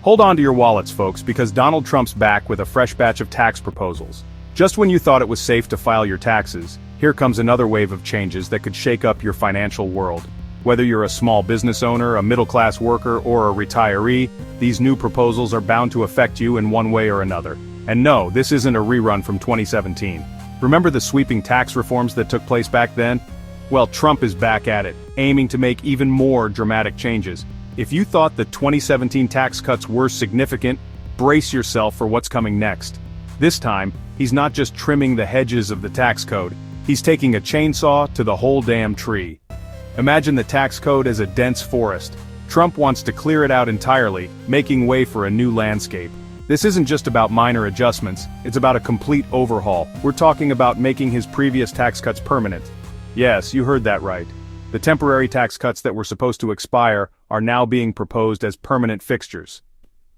Hold on to your wallets, folks, because Donald Trump's back with a fresh batch of tax proposals. Just when you thought it was safe to file your taxes, here comes another wave of changes that could shake up your financial world. Whether you're a small business owner, a middle-class worker, or a retiree, these new proposals are bound to affect you in one way or another. And no, this isn't a rerun from 2017. Remember the sweeping tax reforms that took place back then? Well, Trump is back at it, aiming to make even more dramatic changes. If you thought the 2017 tax cuts were significant, brace yourself for what's coming next. This time, he's not just trimming the hedges of the tax code, he's taking a chainsaw to the whole damn tree. Imagine the tax code as a dense forest. Trump wants to clear it out entirely, making way for a new landscape. This isn't just about minor adjustments, it's about a complete overhaul. We're talking about making his previous tax cuts permanent. Yes, you heard that right. The temporary tax cuts that were supposed to expire are now being proposed as permanent fixtures.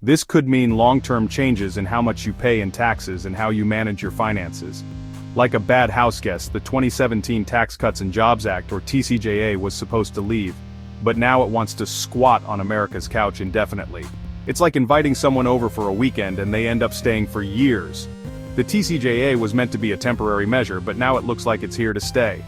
This could mean long-term changes in how much you pay in taxes and how you manage your finances. Like a bad houseguest, the 2017 Tax Cuts and Jobs Act, or TCJA, was supposed to leave, but now it wants to squat on America's couch indefinitely. It's like inviting someone over for a weekend and they end up staying for years. The TCJA was meant to be a temporary measure, but now it looks like it's here to stay.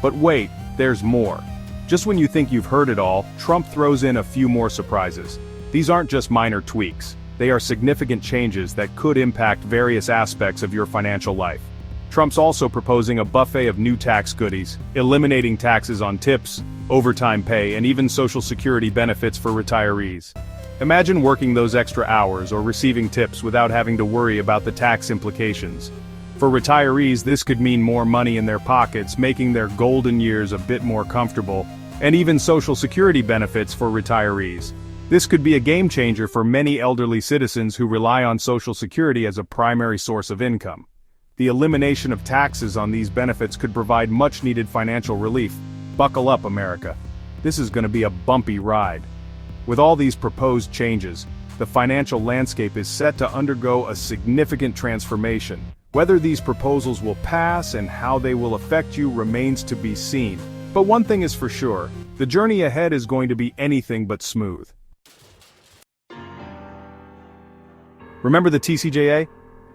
But wait, there's more. Just when you think you've heard it all, Trump throws in a few more surprises. These aren't just minor tweaks. They are significant changes that could impact various aspects of your financial life. Trump's also proposing a buffet of new tax goodies, eliminating taxes on tips, overtime pay, and even Social Security benefits for retirees. Imagine working those extra hours or receiving tips without having to worry about the tax implications. For retirees, this could mean more money in their pockets, making their golden years a bit more comfortable, and even Social Security benefits for retirees. This could be a game changer for many elderly citizens who rely on Social Security as a primary source of income. The elimination of taxes on these benefits could provide much-needed financial relief. Buckle up, America. This is going to be a bumpy ride. With all these proposed changes, the financial landscape is set to undergo a significant transformation. Whether these proposals will pass and how they will affect you remains to be seen. But one thing is for sure, the journey ahead is going to be anything but smooth. Remember the TCJA?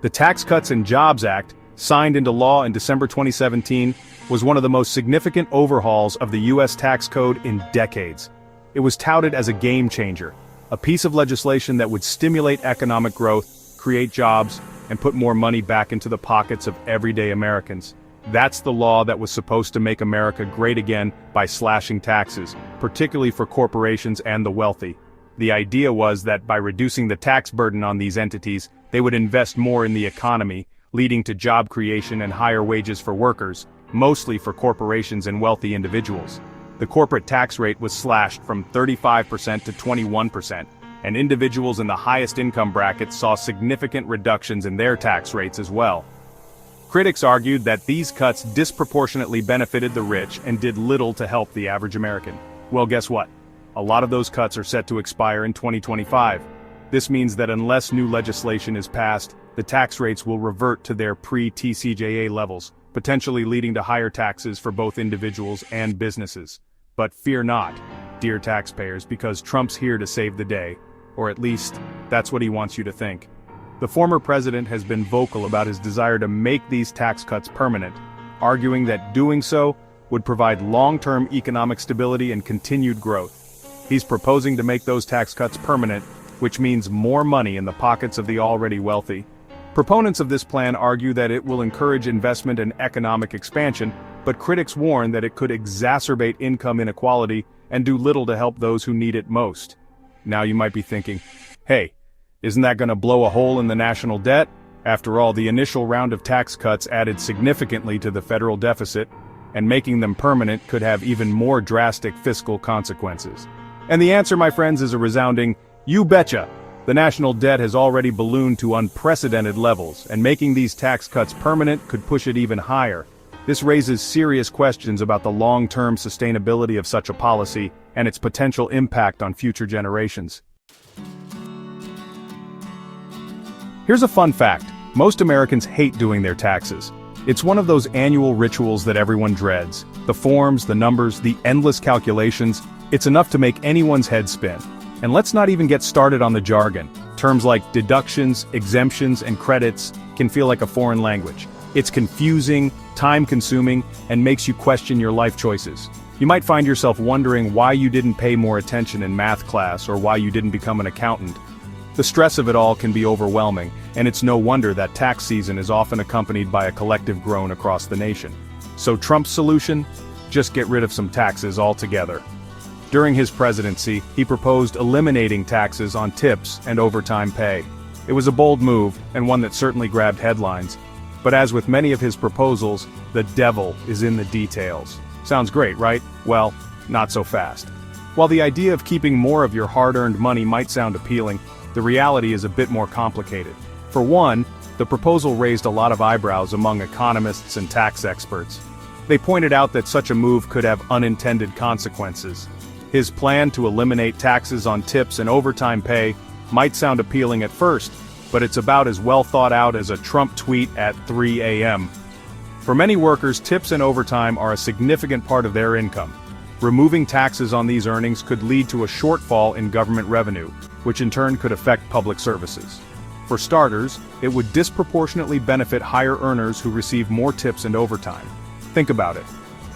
The Tax Cuts and Jobs Act, signed into law in December 2017, was one of the most significant overhauls of the U.S. tax code in decades. It was touted as a game changer, a piece of legislation that would stimulate economic growth, create jobs, and put more money back into the pockets of everyday Americans. That's the law that was supposed to make America great again by slashing taxes, particularly for corporations and the wealthy. The idea was that by reducing the tax burden on these entities, they would invest more in the economy, leading to job creation and higher wages for workers, mostly for corporations and wealthy individuals. The corporate tax rate was slashed from 35% to 21%. And individuals in the highest income brackets saw significant reductions in their tax rates as well. Critics argued that these cuts disproportionately benefited the rich and did little to help the average American. Well, guess what? A lot of those cuts are set to expire in 2025. This means that unless new legislation is passed, the tax rates will revert to their pre-TCJA levels, potentially leading to higher taxes for both individuals and businesses. But fear not, dear taxpayers, because Trump's here to save the day. Or at least, that's what he wants you to think. The former president has been vocal about his desire to make these tax cuts permanent, arguing that doing so would provide long-term economic stability and continued growth. He's proposing to make those tax cuts permanent, which means more money in the pockets of the already wealthy. Proponents of this plan argue that it will encourage investment and economic expansion, but critics warn that it could exacerbate income inequality and do little to help those who need it most. Now you might be thinking, hey, isn't that going to blow a hole in the national debt? After all, the initial round of tax cuts added significantly to the federal deficit, and making them permanent could have even more drastic fiscal consequences. And the answer, my friends, is a resounding, you betcha! The national debt has already ballooned to unprecedented levels, and making these tax cuts permanent could push it even higher. This raises serious questions about the long-term sustainability of such a policy and its potential impact on future generations. Here's a fun fact. Most Americans hate doing their taxes. It's one of those annual rituals that everyone dreads. The forms, the numbers, the endless calculations, it's enough to make anyone's head spin. And let's not even get started on the jargon. Terms like deductions, exemptions, and credits can feel like a foreign language. It's confusing, time-consuming, and makes you question your life choices. You might find yourself wondering why you didn't pay more attention in math class or why you didn't become an accountant. The stress of it all can be overwhelming, and it's no wonder that tax season is often accompanied by a collective groan across the nation. So Trump's solution? Just get rid of some taxes altogether. During his presidency, he proposed eliminating taxes on tips and overtime pay. It was a bold move, and one that certainly grabbed headlines. But as with many of his proposals, the devil is in the details. Sounds great, right? Well, not so fast. While the idea of keeping more of your hard-earned money might sound appealing, the reality is a bit more complicated. For one, the proposal raised a lot of eyebrows among economists and tax experts. They pointed out that such a move could have unintended consequences. His plan to eliminate taxes on tips and overtime pay might sound appealing at first, but it's about as well thought out as a Trump tweet at 3 a.m. For many workers, tips and overtime are a significant part of their income. Removing taxes on these earnings could lead to a shortfall in government revenue, which in turn could affect public services. For starters, it would disproportionately benefit higher earners who receive more tips and overtime. Think about it.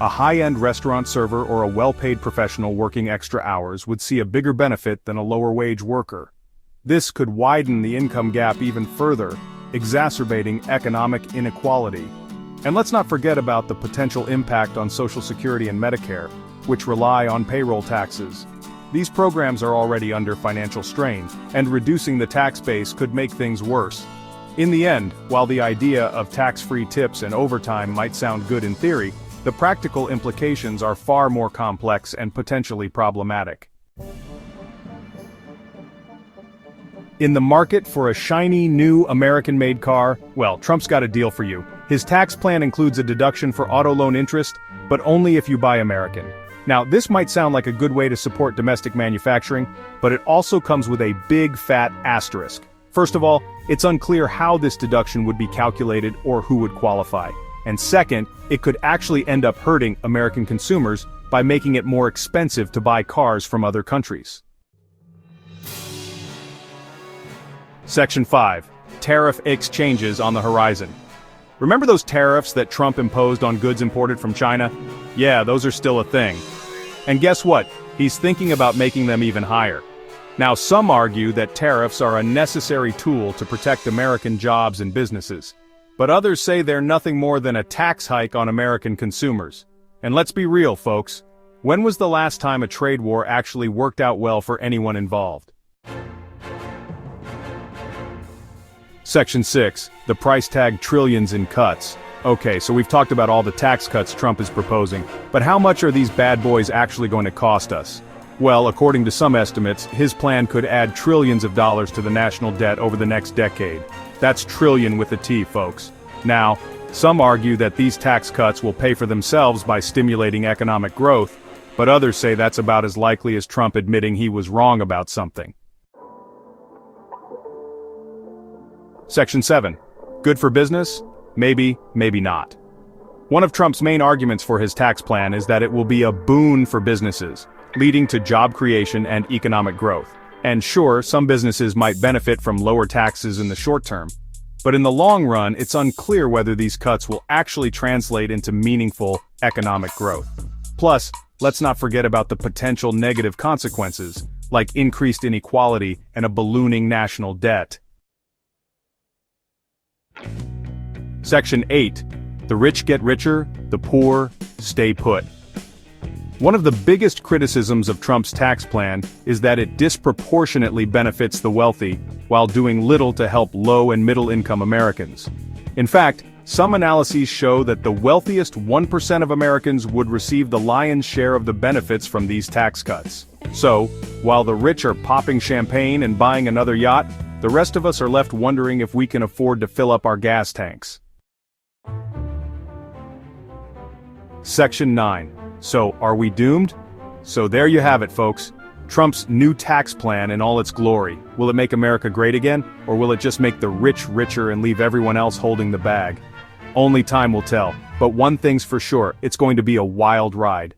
A high-end restaurant server or a well-paid professional working extra hours would see a bigger benefit than a lower-wage worker. This could widen the income gap even further, exacerbating economic inequality. And let's not forget about the potential impact on Social Security and Medicare, which rely on payroll taxes. These programs are already under financial strain, and reducing the tax base could make things worse. In the end, while the idea of tax-free tips and overtime might sound good in theory, the practical implications are far more complex and potentially problematic. In the market for a shiny, new American-made car? Well, Trump's got a deal for you. His tax plan includes a deduction for auto loan interest, but only if you buy American. Now, this might sound like a good way to support domestic manufacturing, but it also comes with a big fat asterisk. First of all, it's unclear how this deduction would be calculated or who would qualify. And second, it could actually end up hurting American consumers by making it more expensive to buy cars from other countries. Section 5. Tariff-ic changes on the horizon. Remember those tariffs that Trump imposed on goods imported from China? Yeah, those are still a thing. And guess what? He's thinking about making them even higher. Now, some argue that tariffs are a necessary tool to protect American jobs and businesses. But others say they're nothing more than a tax hike on American consumers. And let's be real, folks. When was the last time a trade war actually worked out well for anyone involved? Section 6. The price tag trillions in cuts. Okay, so we've talked about all the tax cuts Trump is proposing, but how much are these bad boys actually going to cost us? Well, according to some estimates, his plan could add trillions of dollars to the national debt over the next decade. That's trillion with a T, folks. Now, some argue that these tax cuts will pay for themselves by stimulating economic growth, but others say that's about as likely as Trump admitting he was wrong about something. Section 7. Good for business? Maybe, maybe not. One of Trump's main arguments for his tax plan is that it will be a boon for businesses, leading to job creation and economic growth. And sure, some businesses might benefit from lower taxes in the short term, but in the long run, it's unclear whether these cuts will actually translate into meaningful economic growth. Plus, let's not forget about the potential negative consequences, like increased inequality and a ballooning national debt. Section 8. The rich get richer, the poor stay put. One of the biggest criticisms of Trump's tax plan is that it disproportionately benefits the wealthy, while doing little to help low and middle-income Americans. In fact, some analyses show that the wealthiest 1% of Americans would receive the lion's share of the benefits from these tax cuts. So, while the rich are popping champagne and buying another yacht, the rest of us are left wondering if we can afford to fill up our gas tanks. Section 9. So, are we doomed? So there you have it, folks. Trump's new tax plan in all its glory. Will it make America great again, or will it just make the rich richer and leave everyone else holding the bag? Only time will tell, but one thing's for sure, it's going to be a wild ride.